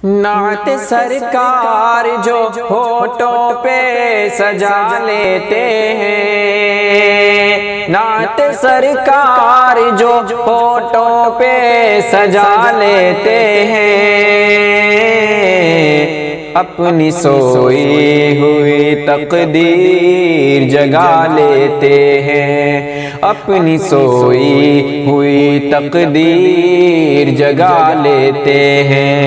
نعت سرکار جو ہونٹوں پہ سجا لیتے ہیں، نعت سرکار جو ہونٹوں پہ سجا لیتے ہیں، اپنی سوئی ہوئی تقدیر جگا لیتے ہیں، اپنی سوئی ہوئی تقدیر جگا لیتے ہیں۔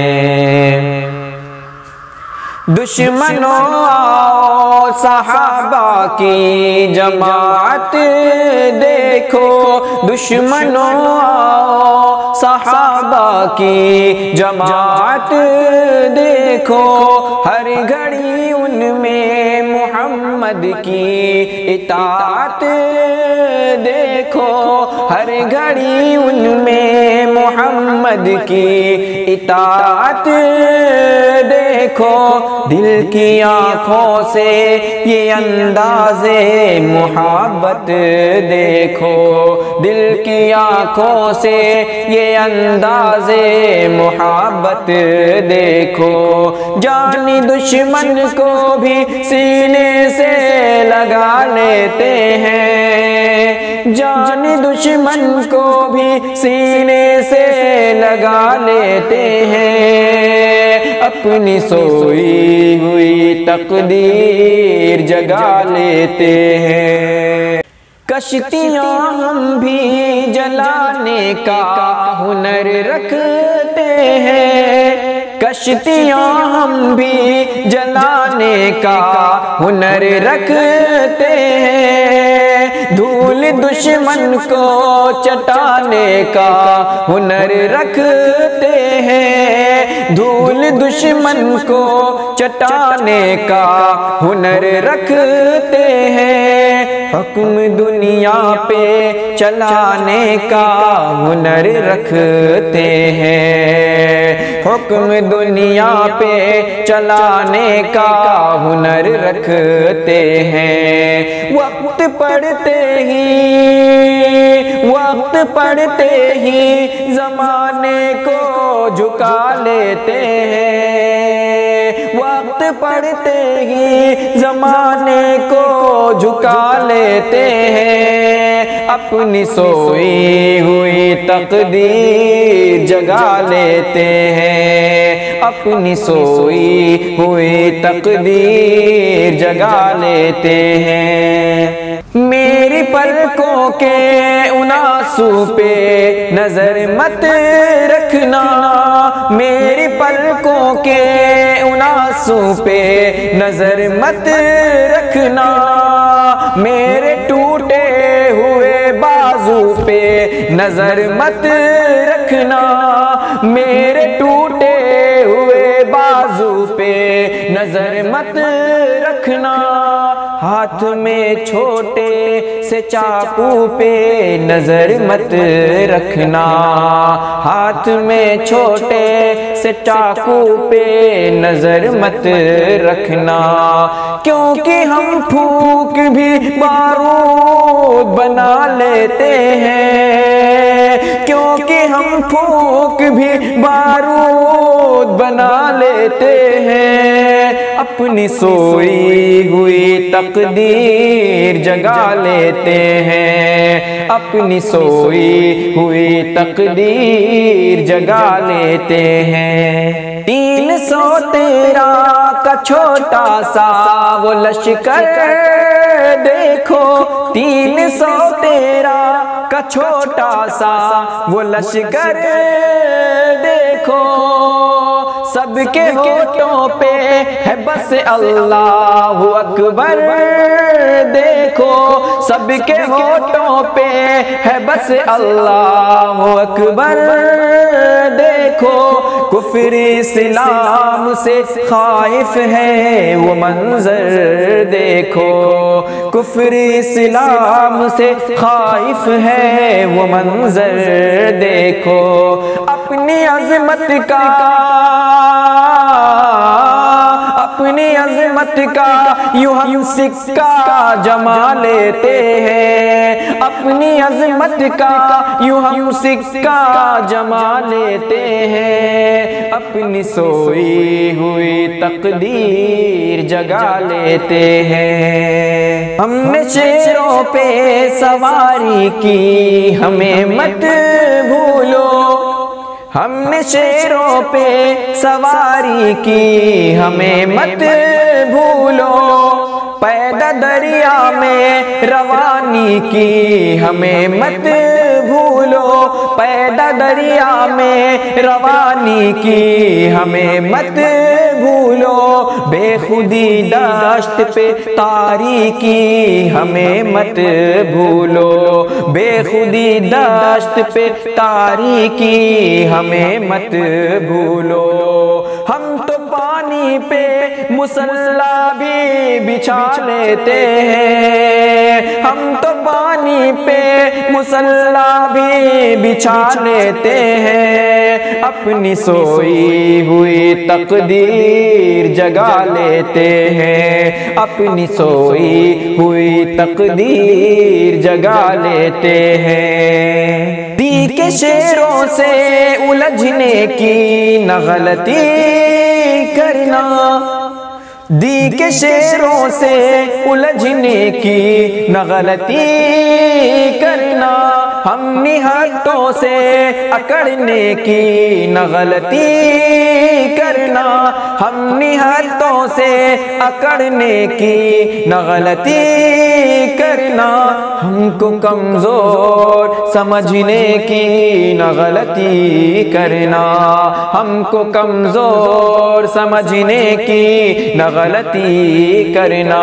دشمنوں آؤ صحابہ کی جماعت دیکھو، دشمنوں آؤ صحابہ کی جماعت دیکھو، ہر گھڑی ان میں محمد کی اطاعت دیکھو، ہر گھڑی ان میں محمد کی اطاعت دیکھو، دل کی آنکھوں سے یہ انداز محبت دیکھو، دل کی آنکھوں سے یہ انداز محبت دیکھو، جانی دشمن کو بھی سینے سے لگا لیتے ہیں، جانی دشمن کو بھی سینے سے لگا لیتے ہیں، اپنی سوئی ہوئی تقدیر جگا لیتے ہیں۔ کشتیاں ہم بھی جلانے کا ہنر رکھتے ہیں، کشتیاں ہم بھی جلانے کا ہنر رکھتے ہیں، دھول دشمن کو چٹانے کا ہنر رکھتے ہیں، دھول دشمن کو چٹانے کا ہنر رکھتے ہیں، حکم دنیا پہ چلانے کا ہنر رکھتے ہیں، حکم دنیا پہ چلانے کا ہنر رکھتے ہیں، وقت پڑتے ہی زمانے کو جھکا لیتے ہیں، وقت پڑتے ہی زمانے کو جھکا لیتے ہیں، اپنی سوئی ہوئی تقدیر جگا لیتے ہیں، اپنی سوئی ہوئی تقدیر جگا لیتے ہیں۔ میری پلکوں کے ان آنسو پہ نظر مت رکھنا، میری پلکوں کے ان آنسو پہ نظر مت رکھنا، میرے ٹوٹے ہوئے بازو پہ نظر مت رکھنا، میرے ٹوٹے ہوئے بازو پہ نظر مت رکھنا، ہاتھ میں چھوٹے سے چاقو پہ نظر مت رکھنا، ہاتھ میں چھوٹے سے چاقو پہ نظر مت رکھنا، کیونکہ ہم پھونک بھی بارود بنا لیتے ہیں، کیونکہ ہم پھونک بھی بارود بنا لیتے ہیں، اپنی سوئی ہوئی تقدیر جگا لیتے ہیں، اپنی سوئی ہوئی تقدیر جگا لیتے ہیں۔ 313 کا چھوٹا سا وہ لشکر دیکھو، 313 کا چھوٹا سا وہ لشکر دیکھو، سب کے ہونٹوں پہ ہے بس اللہ اکبر دیکھو، سب کے ہونٹوں پہ ہے بس اللہ اکبر دیکھو، کفر اسلام سے خائف ہے وہ منظر دیکھو، کفر اسلام سے خائف ہے وہ منظر دیکھو، اپنی عظمت کا، اپنی عظمت عظمت کا یوں ہم سکہ جما لیتے ہیں، اپنی عظمت کا یوں ہم سکہ جما لیتے ہیں، اپنی سوئی ہوئی تقدیر جگا لیتے ہیں۔ ہم نے شیروں پہ سواری کی ہمیں مت بھولو، ہم نے شیروں پہ سواری کی ہمیں مت بھولو، پیدا دریا میں روانی کی ہمیں مت بھولو، پیدا دریا میں روانی کی ہمیں مت بھولو، بے خودی دشت پہ تاریکی ہمیں مت بھولو، بے خودی دشت پہ تاریکی ہمیں مت بھولو، ہم تو پانی پہ مصلا بھی بچھا لیتے ہیں، ہم تو پانی پہ مصلا بھی بچھا لیتے ہیں، اپنی سوئی ہوئی تقدیر جگا لیتے ہیں، اپنی سوئی ہوئی تقدیر جگا لیتے ہیں۔ دی کے شیروں سے الجھنے کی نہ غلطی کرنا، دی کے شیروں سے الجھنے کی نہ غلطی کرنا، ہم نہتوں سے اکڑنے کی نہ غلطی کرنا، ہم نہتوں سے اکڑنے کی نہ غلطی کرنا، ہم کو کمزور سمجھنے کی نہ غلطی کرنا، ہم کو کمزور سمجھنے کی نہ غلطی کرنا،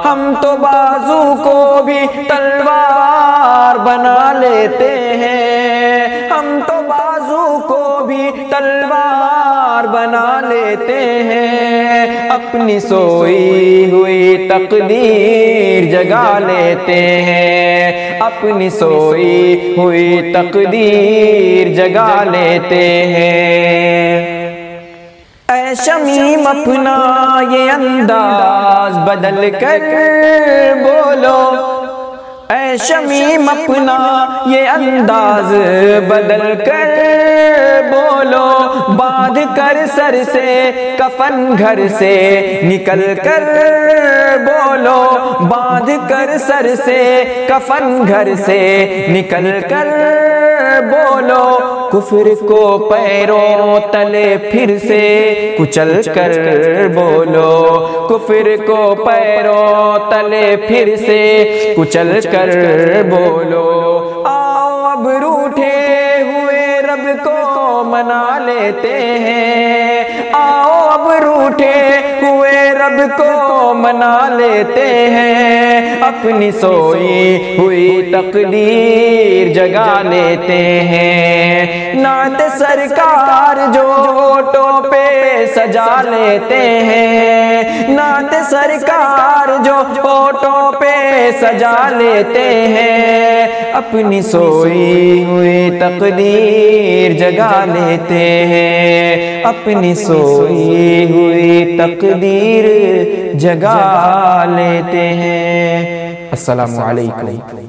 ہم تو بازو کو بھی تلوار بنا لیتے ہیں، ہم تو بازو کو بھی تلوار بنا لیتے ہیں، اپنی سوئی ہوئی تقدیر جگا لیتے ہیں، اپنی سوئی ہوئی تقدیر جگا لیتے ہیں۔ اے شمیم اپنا یہ انداز بدل کر بولو، اے شمیم اپنا یہ انداز بدل کر بولو، باندھ کر سر سے کفن گھر سے نکل کر بولو، باندھ کر سر سے کفن گھر سے نکل کر بولو، کفر کو پیروں تلے پھر سے کچل کر بولو، کفر کو پیروں تلے پھر سے کچل کر بولو، آؤ اب روٹھے ہوئے رب کو منا لیتے ہیں، آؤ اب روٹھے ہوئے رب کو منا لیتے ہیں، اپنی سوئی ہوئی تقدیر جگا لیتے ہیں، نعت سرکار جو ہونٹوں پہ سجا لیتے ہیں، نعت سرکار جو ہونٹوں پہ سجا لیتے ہیں، اپنی سوئی ہوئی تقدیر جگا لیتے ہیں، اپنی سوئی ہوئی تقدیر جگا لیتے ہیں۔ السلام علیکم۔